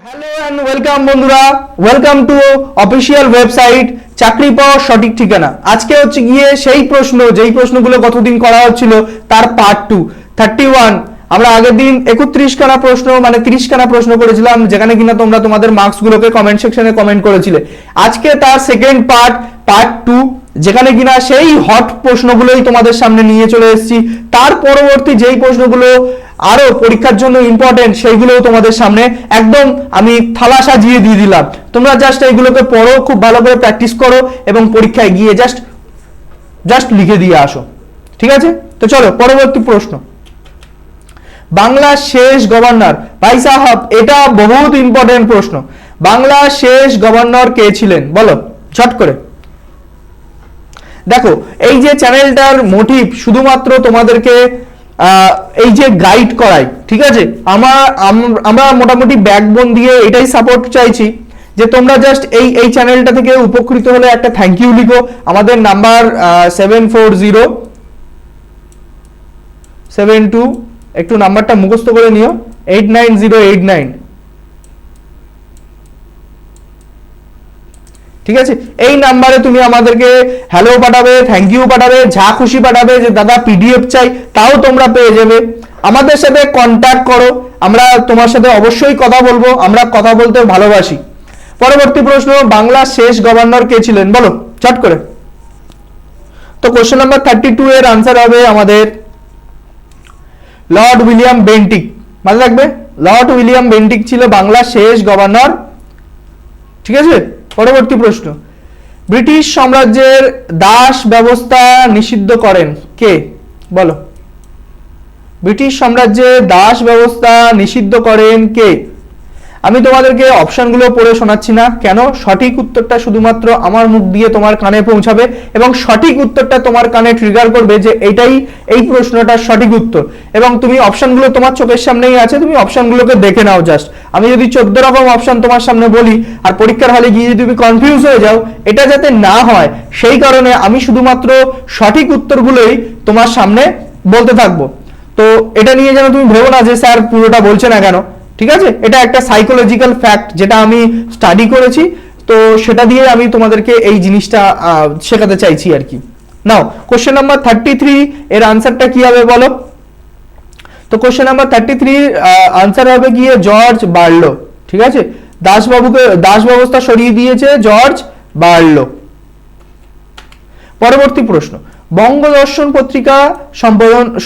Hello and welcome বন্ধুরা, welcome to official website চাকরি পাওয়ার সঠিক ঠিকানা। আজকে হচ্ছে গিয়ে সেই প্রশ্ন, যেই প্রশ্নগুলো গতদিন করা হচ্ছিল তার পার্ট 2 31। আমরা আগের দিন 31 খানা প্রশ্ন মানে 30 খানা প্রশ্ন করেছিলাম, যেখানে কিনা তোমরা তোমাদের মার্কস গুলোকে কমেন্ট সেকশনে কমেন্ট করেছিলে। আজকে তার সেকেন্ড পার্ট 2, যেখানে কিনা সেই হট প্রশ্নগুলোই তোমাদের সামনে নিয়ে চলে এসেছি। তার পরবর্তী যেই প্রশ্নগুলো আরো পরীক্ষার জন্য ইম্পর্টেন্ট, সেইগুলোও তোমাদের সামনে একদম আমি থালা সাজিয়ে দিয়ে দিলাম। তোমরা জাস্ট এইগুলোকে পড়ো, খুব ভালো করে প্র্যাকটিস করো এবং পরীক্ষায় গিয়ে জাস্ট লিখে দিয়ে আসো। ঠিক আছে, তো চলো পরবর্তী প্রশ্ন। বাংলার শেষ গভর্নর, ভাই সাহাব এটা বহুত ইম্পর্টেন্ট প্রশ্ন। বাংলার শেষ গভর্নর কে ছিলেন বলো ঝট করে। দেখো, এই যে চ্যানেলটার মোটিভ শুধুমাত্র তোমাদেরকে এই যে গাইড করাই, ঠিক আছে। আমরা মোটামুটি ব্যাকবোন দিয়ে এটাই সাপোর্ট চাইছি যে তোমরা জাস্ট এই চ্যানেলটা থেকে উপকৃত হলে একটা থ্যাংক ইউ লিখো। আমাদের নাম্বার 740772, একটু নাম্বারটা মুখস্থ করে নিও, 89089। ঠিক আছে, এই নাম্বারে তুমি আমাদেরকে হ্যালো পাঠাবে, থ্যাংক ইউ পাঠাবে, যা খুশি পাঠাবে, যে দাদা পিডিএফ চাই তাও তোমরা পেয়ে যাবে। আমাদের সাথে কন্ট্যাক্ট করো, আমরা তোমার সাথে অবশ্যই কথা বলবো, আমরা কথা বলতে ভালোবাসি। পরবর্তী প্রশ্ন, বাংলার শেষ গভর্নর কে ছিলেন বলো চট করে। তো কোশ্চেন নাম্বার 32 এর আনসার হবে আমাদের লর্ড উইলিয়াম বেন্টিক। মনে রাখবে, লর্ড উইলিয়াম বেন্টিক ছিল বাংলার শেষ গভর্নর। ঠিক আছে, পরবর্তী প্রশ্ন, ব্রিটিশ সাম্রাজ্যের দাস ব্যবস্থা নিষিদ্ধ করেন কে বলো। ব্রিটিশ সাম্রাজ্যের দাস ব্যবস্থা নিষিদ্ধ করেন কে? আমি তোমাদেরকে অপশনগুলো পড়ে শোনাচ্ছি না, কেন? সঠিক উত্তরটা শুধুমাত্র আমার মুখ দিয়ে তোমার কানে পৌঁছাবে এবং সঠিক উত্তরটা তোমার কানে ট্রিগার করবে যে এই প্রশ্নটার সঠিক উত্তর। এবং তুমি অপশনগুলো তোমার চোখের সামনেই আছে, তুমি অপশনগুলোকে দেখে নাও জাস্ট। আমি যদি 14 রকম অপশন তোমার সামনে বলি আর পরীক্ষার হলে গিয়ে যদি তুমি কনফিউজ হয়ে যাও, এটা যাতে না হয় সেই কারণে আমি শুধুমাত্র সঠিক উত্তরগুলোই তোমার সামনে বলতে থাকবো। তো এটা নিয়ে যেন তুমি ভেবো না যে স্যার পুরোটা বলছে না কেন। ঠিক আছে, এটা একটা সাইকোলজিক্যাল ফ্যাক্ট যেটা আমি স্টাডি করেছি, তো সেটা দিয়ে আমি তোমাদেরকে এই জিনিসটা শেখাতে চাইছি আর কি। নাও কোশ্চেন নাম্বার 33 এর আনসারটা কি হবে বলো। তো কোশ্চেন নাম্বার 33 আনসার হবে গিয়ে জর্জ বার্লো। ঠিক আছে, দাস ব্যবস্থা সরিয়ে দিয়েছে জর্জ বার্লো। পরবর্তী প্রশ্ন, বঙ্গদর্শন পত্রিকা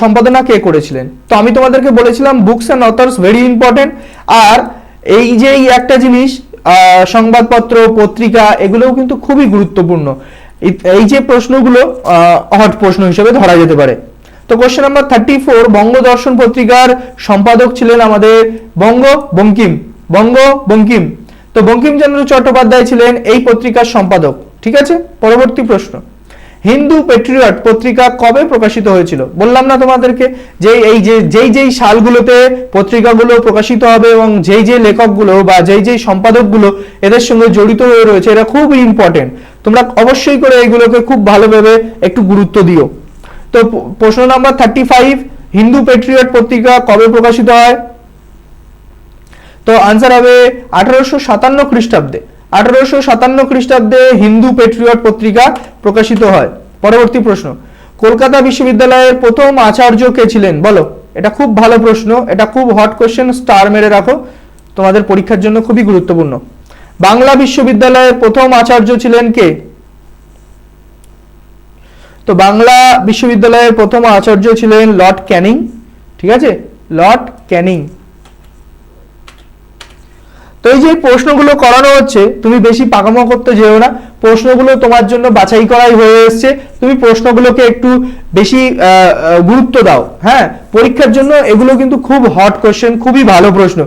সম্পাদনা কে করেছিলেন? তো আমি তোমাদেরকে বলেছিলাম books and authors very important. আর এই যে একটা জিনিস, সংবাদপত্র পত্রিকা এগুলোও কিন্তু খুবই গুরুত্বপূর্ণ। এই যে প্রশ্নগুলো হট প্রশ্ন হিসেবে ধরা যেতে পারে। তো কোশ্চেন নাম্বার 34, বঙ্গদর্শন পত্রিকার সম্পাদক ছিলেন আমাদের বঙ্কিম। তো বঙ্কিমচন্দ্র চট্টোপাধ্যায় ছিলেন এই পত্রিকার সম্পাদক। ঠিক আছে, পরবর্তী প্রশ্ন, হিন্দু পেট্রিয়ট পত্রিকা কবে প্রকাশিত হয়েছিল? বললাম না তোমাদেরকে যে যেই সালগুলোতে পত্রিকাগুলো প্রকাশিত হবে এবং যেই লেখকগুলো বা যেই সম্পাদকগুলো এদের সঙ্গে জড়িত হয়ে রয়েছে, এরা খুব ইম্পর্টেন্ট। তোমরা অবশ্যই করে এইগুলোকে খুব ভালোভাবে একটু গুরুত্ব দিও। তো প্রশ্ন নাম্বার 35, হিন্দু পেট্রিয়ট পত্রিকা কবে প্রকাশিত হয়? তো আনসার হবে 1857 খ্রিস্টাব্দে। 1857 খ্রিস্টাব্দে হিন্দু পেট্রিয়ট পত্রিকা প্রকাশিত হয়। পরবর্তী প্রশ্ন, কলকাতা বিশ্ববিদ্যালয়ের প্রথম আচার্য কে ছিলেন বলো। এটা খুব ভালো প্রশ্ন, এটা খুব হট কোশ্চেন, স্টার মেরে রাখো, তোমাদের পরীক্ষার জন্য খুবই গুরুত্বপূর্ণ। বাংলা বিশ্ববিদ্যালয়ের প্রথম আচার্য ছিলেন কে? তো বাংলা বিশ্ববিদ্যালয়ের প্রথম আচার্য ছিলেন লর্ড ক্যানিং। ঠিক আছে, লর্ড ক্যানিং। তো এই যে প্রশ্নগুলো করানো হচ্ছে, তুমি বেশি পাকামো করতে যেও না, প্রশ্নগুলো তোমার জন্য বাছাই করাই হয়ে এসছে, তুমি প্রশ্নগুলোকে একটু বেশি গুরুত্ব দাও। হ্যাঁ, পরীক্ষার জন্য এগুলো কিন্তু খুব হট কোশ্চেন, খুবই ভালো প্রশ্ন,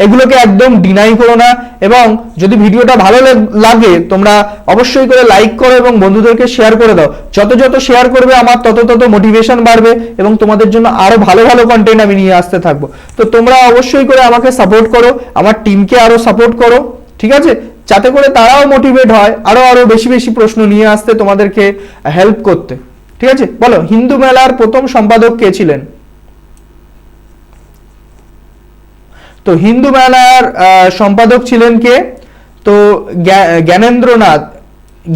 এগুলোকে একদম ডিনাই করো না। এবং যদি ভিডিওটা ভালো লাগে তোমরা অবশ্যই করে লাইক করো এবং বন্ধুদেরকে শেয়ার করে দাও। যত শেয়ার করবে আমার তত মোটিভেশন বাড়বে এবং তোমাদের জন্য আরো ভালো কন্টেন্ট আমি নিয়ে আসতে থাকবো। তো তোমরা অবশ্যই করে আমাকে সাপোর্ট করো, আমার টিমকে আরো সাপোর্ট করো। ঠিক আছে, যাতে করে তারাও মোটিভেট হয় আরো বেশি প্রশ্ন নিয়ে আসতে, তোমাদেরকে হেল্প করতে। ঠিক আছে, বলো হিন্দু মেলার প্রথম সম্পাদক কে ছিলেন? তো হিন্দু মেলার সম্পাদক ছিলেন কে? তো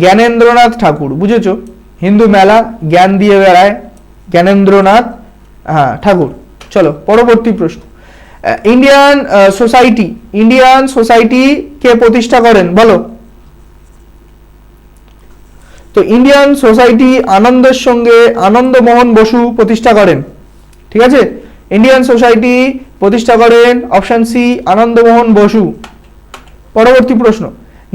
জ্ঞানেন্দ্রনাথ ঠাকুর, বুঝেছো? হিন্দু মেলা জ্ঞান দিয়ে বেড়ায় জ্ঞানেন্দ্রনাথ ঠাকুর। চলো পরবর্তী প্রশ্ন। ইন্ডিয়ান সোসাইটি কে প্রতিষ্ঠা করেন বলো? তো ইন্ডিয়ান সোসাইটি আনন্দের সঙ্গে আনন্দমোহন বসু প্রতিষ্ঠা করেন, ঠিক আছে? ইন্ডিয়ান সোসাইটি প্রতিষ্ঠা করেন অপশন সি আনন্দমোহন বসু। পরবর্তী প্রশ্ন,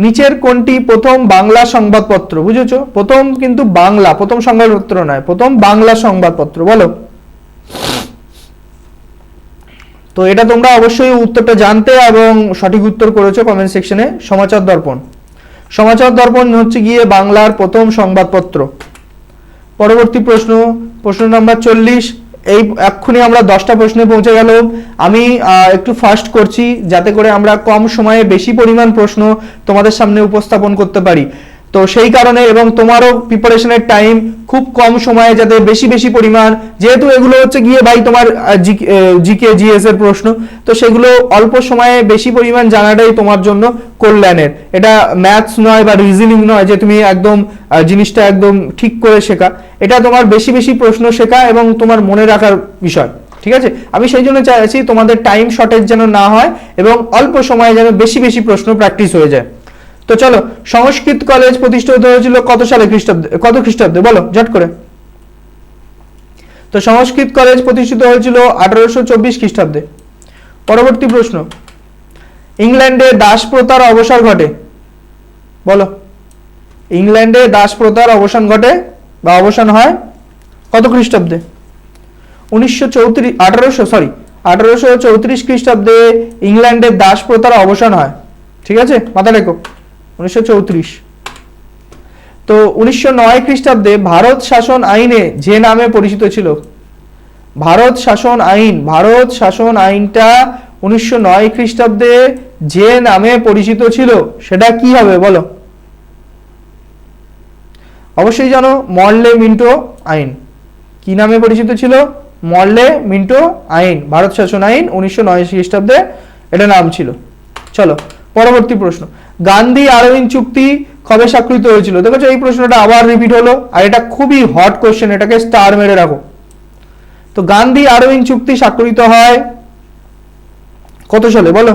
নিচের কোনটি প্রথম বাংলা সংবাদপত্র? বুঝেছো? প্রথম কিন্তু বাংলা, প্রথম সংবাদপত্র নয়, প্রথম বাংলা সংবাদপত্র বলো? তো এটা তোমরা অবশ্যই উত্তরটা জানতে এবং সঠিক উত্তর করেছো কমেন্ট সেকশনে। সমাচার দর্পণ। সমাচার দর্পণ হচ্ছে গিয়ে বাংলার প্রথম সংবাদপত্র। পরবর্তী প্রশ্ন, প্রশ্ন নাম্বার 40। এই এক্ষুনি আমরা 10টা প্রশ্নে পৌঁছে গেল। আমি একটু ফাস্ট করছি যাতে করে আমরা কম সময়ে বেশি পরিমাণ প্রশ্ন তোমাদের সামনে উপস্থাপন করতে পারি। তো সেই কারণে, এবং তোমারও প্রিপারেশনের টাইম খুব কম সময়ে যাতে বেশি পরিমাণ, যেহেতু এগুলো হচ্ছে গিয়ে ভাই তোমার জিকে জিএস এর প্রশ্ন, তো সেগুলো অল্প সময়ে বেশি পরিমাণ জানাটাই তোমার জন্য কল্যাণের। এটা ম্যাথস নয় বা রিজনিং নয় যে তুমি একদম জিনিসটা একদম ঠিক করে শেখা। এটা তোমার বেশি প্রশ্ন শেখা এবং তোমার মনে রাখার বিষয়, ঠিক আছে? আমি সেই জন্য চাইছি তোমাদের টাইম শর্টেজ যেন না হয় এবং অল্প সময়ে যেন বেশি প্রশ্ন প্র্যাকটিস হয়ে যায়। তো চলো, সংস্কৃত কলেজ প্রতিষ্ঠিত হয়েছিল কত সালে কত খ্রিস্টাব্দে বলো ঝট করে? তো সংস্কৃত কলেজ প্রতিষ্ঠিত হয়েছিল 1824 খ্রিস্টাব্দে। পরবর্তী প্রশ্ন, ইংল্যান্ডে দাস প্রথার অবসান ঘটে বলো? ইংল্যান্ডে দাস প্রথার অবসান ঘটে বা অবসান হয় কত খ্রিস্টাব্দে? 1834 খ্রিস্টাব্দে ইংল্যান্ডের দাস প্রথার অবসান হয়, ঠিক আছে? মাথা রেখো 1934। তো 1909 খ্রিস্টাব্দে ভারত শাসন আইনে যে নামে পরিচিত ছিল, ভারত শাসন আইনটা 1909 খ্রিস্টাব্দে যে নামে পরিচিত ছিল সেটা কি হবে বলো? অবশ্যই জানো, মরলে মিন্টো আইন। কি নামে পরিচিত ছিল? মরলে মিন্টো আইন, ভারত শাসন আইন 1909 খ্রিস্টাব্দে এটা নাম ছিল। চলো পরবর্তী প্রশ্ন, গান্ধী আরউইন চুক্তি কবে স্বাক্ষরিত হয়েছিল? দেখো এই প্রশ্নটা আবার রিপিট হলো, আর এটা খুবই হট কোশ্চেন, এটাকে স্টার মেরে রাখো। তো গান্ধী আরউইন চুক্তি স্বাক্ষরিত হয় কত সালে বলো?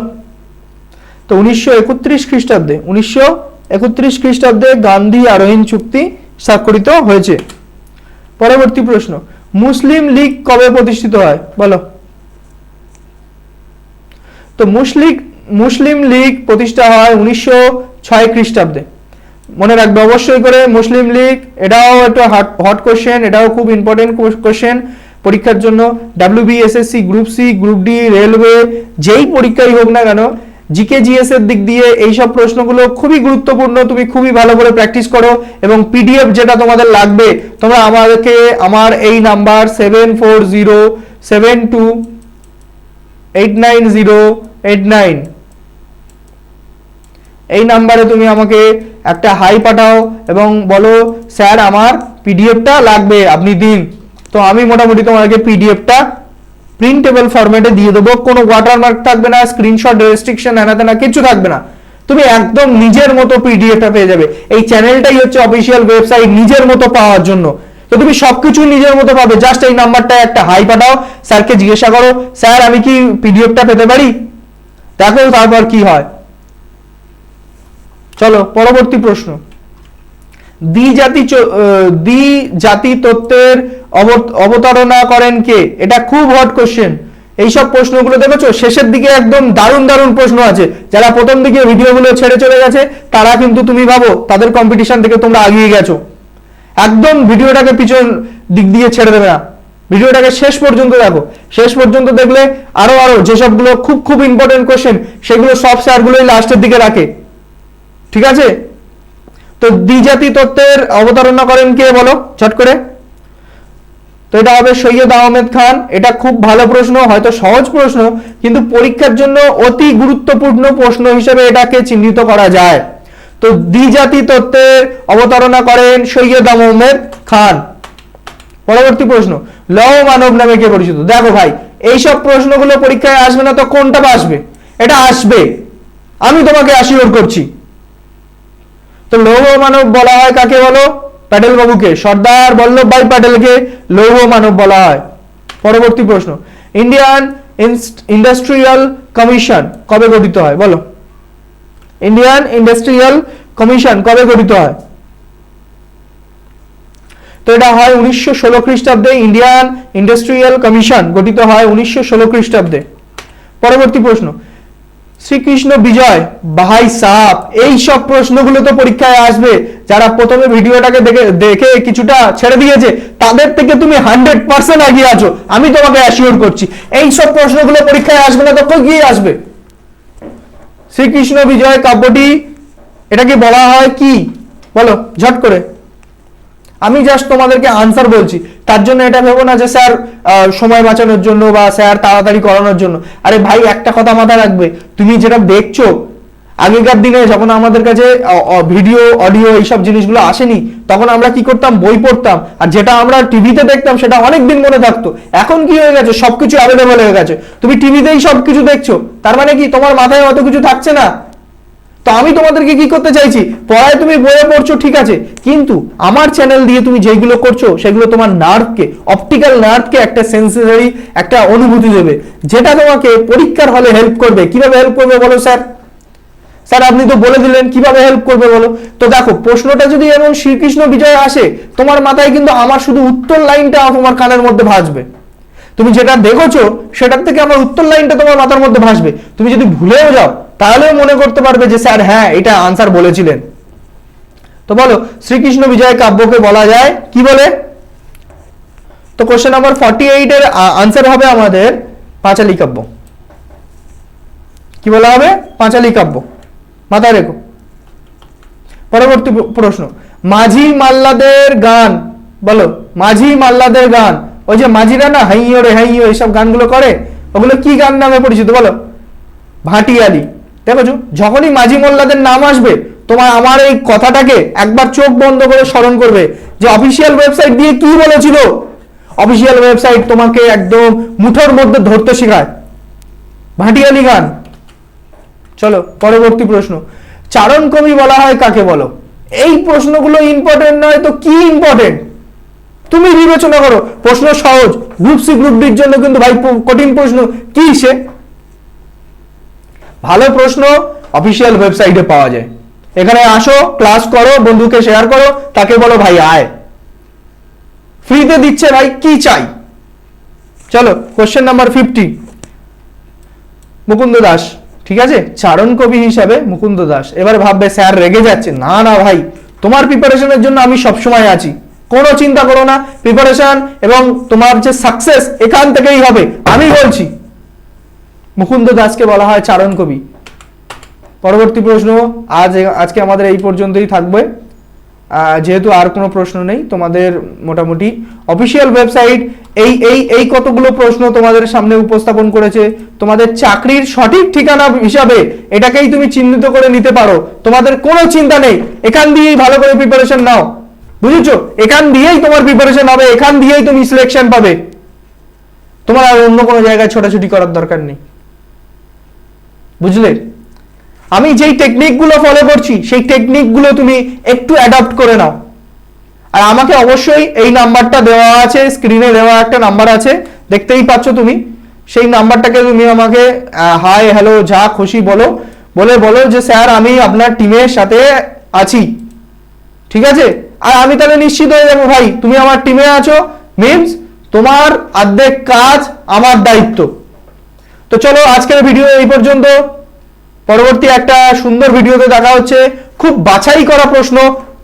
তো 1931 খ্রিস্টাব্দে। 1931 খ্রিস্টাব্দে গান্ধী আরউইন চুক্তি স্বাক্ষরিত হয়েছে। পরবর্তী প্রশ্ন, মুসলিম লীগ কবে প্রতিষ্ঠিত হয় বলো? তো মুসলিম লীগ প্রতিষ্ঠা হয় 1906 খ্রিস্টাব্দে। মনে রাখবে অবশ্যই করে মুসলিম লীগ, এটাও একটা হট কোশ্চেন, এটাও খুব ইম্পর্টেন্ট কোশ্চেন পরীক্ষার জন্য। WBSSC, group C, group D, railway, যেই পরীক্ষাই হোক না কেন, জিকে জিএস এর দিক দিয়ে এইসব প্রশ্নগুলো খুবই গুরুত্বপূর্ণ। তুমি খুবই ভালো করে প্র্যাকটিস করো এবং পিডিএফ যেটা তোমাদের লাগবে তোমরা আমাদেরকে আমার এই নাম্বার 7402728989 এই নাম্বারে তুমি আমাকে একটা হাই পাঠাও এবং বলো স্যার আমার পিডিএফটা লাগবে, আপনি দিন। তো আমি মোটামুটি তোমাকে পিডিএফটা প্রিন্টেবল ফরম্যাটে দিয়ে দেবো, কোনো ওয়াটারমার্ক থাকবে না, স্ক্রিনশট রেস্ট্রিকশন না কিছু থাকবে না, তুমি একদম নিজের মতো পিডিএফটা পেয়ে যাবে। এই চ্যানেলটাই হচ্ছে অফিসিয়াল ওয়েবসাইট নিজের মতো পাওয়ার জন্য। তো তুমি সবকিছু নিজের মতো পাবে, জাস্ট এই নাম্বারটা একটা হাই পাঠাও, স্যারকে জিজ্ঞাসা করো স্যার আমি কি পিডিএফটা পেতে পারি, দেখো তারপর কি হয়। চলো পরবর্তী প্রশ্ন, দ্বিজাতি তত্ত্বের অবতারণা করেন কে? এটা খুব হট কোশ্চেন। এইসব প্রশ্নগুলো দেখেছো শেষের দিকে একদম দারুণ প্রশ্ন আছে। যারা প্রথম দিকে ভিডিওগুলো ছেড়ে চলে গেছে তারা কিন্তু তুমি ভাবো তাদের কম্পিটিশন থেকে তোমরা এগিয়ে গেছো। একদম ভিডিওটাকে পিছন দিক দিয়ে ছেড়ে দেবে না, ভিডিওটাকে শেষ পর্যন্ত দেখো। শেষ পর্যন্ত দেখলে আরো যেসবগুলো খুব ইম্পর্টেন্ট কোশ্চেন সেগুলো সব স্যারগুলোই লাস্টের দিকে রাখে, ঠিক আছে? তো দ্বিজাতি তত্ত্বের অবতারণা করেন কে বলো ঝট করে? তো এটা হবে সৈয়দ আহমেদ খান। এটা খুব ভালো প্রশ্ন, হয়তো সহজ প্রশ্ন, কিন্তু পরীক্ষার জন্য অতি গুরুত্বপূর্ণ প্রশ্ন হিসেবে এটাকে চিহ্নিত করা যায়। তো দ্বিজাতি তত্ত্বের অবতারণা করেন সৈয়দ আহমেদ খান। পরবর্তী প্রশ্ন, লৌহ মানব নামে কে পরিচিত? দেখো ভাই এইসব প্রশ্নগুলো পরীক্ষায় আসবে না তো কোনটা আসবে? এটা আসবে, আমি তোমাকে অ্যাসিওর করছি। তো লৌহ মানব বলা হয় কাকে বলো? প্যাটেল বাবুকে, সর্দার বল্লভভাই প্যাটেলকে লৌহ মানব বলা হয়। পরবর্তী প্রশ্ন, ইন্ডিয়ান ইন্ডাস্ট্রিয়াল কমিশন কবে গঠিত হয় বলো? ইন্ডিয়ান ইন্ডাস্ট্রিয়াল কমিশন কবে গঠিত হয়? তো এটা হয় 1916 খ্রিস্টাব্দে। ইন্ডিয়ান ইন্ডাস্ট্রিয়াল কমিশন গঠিত হয় 1916 খ্রিস্টাব্দে। পরবর্তী প্রশ্ন, শ্রীকৃষ্ণ বিজয় ভাই সাহাব, এই সব প্রশ্নগুলো তো পরীক্ষায় আসবে। যারা প্রথমে ভিডিওটাকে দেখে কিছুটা ছেড়ে দিয়েছে তাদের থেকে তুমি 100% এগিয়ে আছো, আমি তোমাকে অ্যাসিওর করছি। এই সব প্রশ্নগুলো পরীক্ষায় আসবে না তো কি আসবে? শ্রীকৃষ্ণ বিজয় কাব্যটি এটাকে বলা হয় কি বলো ঝট করে? আমি জাস্ট তোমাদেরকে আনসার বলছি, তার জন্য এটা ভেবো না যে স্যার সময় বাঁচানোর জন্য বা স্যার তাড়াতাড়ি করানোর জন্য। আরে ভাই একটা কথা মাথায় রাখবে, তুমি যেটা দেখছো, আগেকার দিনে যখন আমাদের কাছে ভিডিও অডিও এইসব জিনিসগুলো আসেনি, তখন আমরা কি করতাম? বই পড়তাম, আর যেটা আমরা টিভিতে দেখতাম সেটা অনেক দিন মনে থাকতো। এখন কি হয়ে গেছে? সবকিছু অ্যাভেলেবল হয়ে গেছে, তুমি টিভিতেই সবকিছু দেখছো, তার মানে কি তোমার মাথায় অত কিছু থাকছে না? তো আমি তোমাদেরকে কি করতে চাইছি, পড়ায় তুমি বইয়ে পড়ছো ঠিক আছে, কিন্তু আমার চ্যানেল দিয়ে তুমি যেগুলো করছো সেগুলো তোমার নার্ভকে, অপটিক্যাল নার্ভকে একটা সেন্সরি একটা অনুভূতি দেবে, যেটা তোমাকে পরীক্ষার হলে হেল্প করবে। কিভাবে হেল্প করবে বলো স্যার? স্যার আপনি তো বলে দিলেন, কিভাবে হেল্প করবে বলো? তো দেখো, প্রশ্নটা যদি এমন শ্রীকৃষ্ণ বিজয় আসে, তোমার মাথায় কিন্তু আমার শুধু উত্তর লাইনটা তোমার কানের মধ্যে ভাসবে। তুমি যেটা দেখেছো সেটার থেকে আমার উত্তর লাইনটা তোমার মাথার মধ্যে ভাসবে। তুমি যদি ভুলেও যাও তাহলেও মনে করতে পারবে যে স্যার হ্যাঁ এটা আনসার বলেছিলেন। তো বলো, শ্রীকৃষ্ণ বিজয় কাব্যকে বলা যায় কি বলে? তো কোশ্চেন নাম্বার 48 এর আনসার হবে আমাদের পাঁচালী কাব্য। কি বলা হবে? পাঁচালী কাব্য, মাথায় রেখো। পরবর্তী প্রশ্ন, মাঝি মাল্লাদের গান বলো। মাঝি মাল্লাদের গান, ওই যে মাঝিরা না হাইয়ো রে হাইয়ো এইসব গানগুলো করে, ওগুলো কি গান নামে পরিচিত বলো? ভাটিয়ালি। দেখো, যখনই মাঝি মোল্লাদের নাম আসবে তোমার আমার এই কথাটাকে একবার চোখ বন্ধ করে স্মরণ করবে যে অফিসিয়াল ওয়েবসাইট দিয়ে কি বলেছিল। অফিসিয়াল ওয়েবসাইট তোমাকে একদম মুঠোর মধ্যে ধরতে শেখায়, ভাটিয়ালি গান। চলো পরবর্তী প্রশ্ন, চারণ কবি বলা হয় কাকে বলো? এই প্রশ্নগুলো ইম্পর্টেন্ট নয় তো কি ইম্পর্টেন্ট? তুমি বিবেচনা করো, প্রশ্ন সহজ, গ্রুপ সি গ্রুপ ডির জন্য কিন্তু ভাই কঠিন প্রশ্ন কি সে? ভালো প্রশ্ন অফিসিয়াল ওয়েবসাইটে পাওয়া যায়। এখানে আসো, ক্লাস করো, বন্ধুকে শেয়ার করো, তাকে বলো ভাই আয়, ফ্রিতে দিচ্ছে ভাই, কি চাই? চলো কোশ্চেন নাম্বার 50, মুকুন্দ দাস। ঠিক আছে, চারণ কবি হিসাবে মুকুন্দ দাস। এবার ভাববে স্যার রেগে যাচ্ছে। না না ভাই, তোমার প্রিপারেশনের জন্য আমি সবসময় আছি, কোনো চিন্তা করো না। প্রিপারেশন এবং তোমার যে সাকসেস এখান থেকেই হবে, আমি বলছি। মুকুন্দ দাসকে বলা হয় চারণ কবি। পরবর্তী প্রশ্ন, আজকে আমাদের এই পর্যন্তই থাকবে, যেহেতু আর কোনো প্রশ্ন নেই। তোমাদের মোটামুটি অফিসিয়াল ওয়েবসাইট এই কতগুলো প্রশ্ন তোমাদের সামনে উপস্থাপন করেছে। তোমাদের চাকরির সঠিক ঠিকানা হিসাবে এটাকেই তুমি চিহ্নিত করে নিতে পারো, তোমাদের কোনো চিন্তা নেই। এখান দিয়েই ভালো করে প্রিপারেশন নাও, বুঝেছো? এখান দিয়েই তোমার প্রিপারেশন হবে, এখান দিয়েই তুমি সিলেকশন পাবে। তোমার আর অন্য কোনো জায়গায় ছোটাছুটি করার দরকার নেই, বুঝলে? আমি যেই টেকনিকগুলো ফলো করছি সেই টেকনিকগুলো তুমি একটু অ্যাডাপ্ট করে নাও। আর আমাকে অবশ্যই এই নাম্বারটা দেওয়া আছে, স্ক্রিনে দেওয়া একটা নাম্বার আছে, দেখতেই পাচ্ছ তুমি। সেই নাম্বারটাকে তুমি আমাকে হাই হ্যালো যা খুশি বলো, বলো যে স্যার আমি আপনার টিমের সাথে আছি, ঠিক আছে? আর আমি তাহলে নিশ্চিত হয়ে যাবো ভাই তুমি আমার টিমে আছো, মিনস তোমার অর্ধেক কাজ আমার দায়িত্ব। তো চলো আজকের ভিডিও এই পর্যন্ত, পরবর্তী একটা সুন্দর ভিডিওতে দেখা হচ্ছে। খুব বাছাই করা প্রশ্ন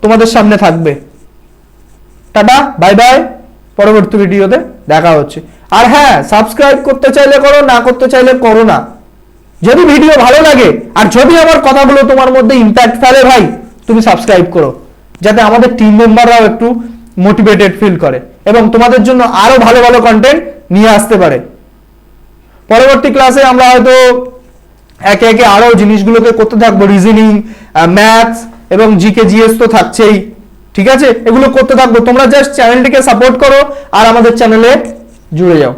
তোমাদের সামনে থাকবে। টাটা, বাই বাই, পরবর্তী ভিডিওতে দেখা হচ্ছে। আর হ্যাঁ, সাবস্ক্রাইব করতে চাইলে করো, না করতে চাইলে করো না। যদি ভিডিও ভালো লাগে আর যদি আমার কথাগুলো তোমার মধ্যে ইম্প্যাক্ট ফেলে ভাই, তুমি সাবস্ক্রাইব করো, যাতে আমাদের টিম মেম্বাররাও একটু মোটিভেটেড ফিল করে এবং তোমাদের জন্য আরো ভালো ভালো কন্টেন্ট নিয়ে আসতে পারে। পরবর্তী ক্লাসে আমরা হয়তো একে একে আরো জিনিসগুলোকে করতে থাকবো, রিজনিং, ম্যাথস এবং জিকে জিএস তো থাকছেই, ঠিক আছে? এগুলো করতে থাকবো। তোমরা জাস্ট চ্যানেলটিকে সাপোর্ট করো আর আমাদের চ্যানেলে জুড়ে যাও।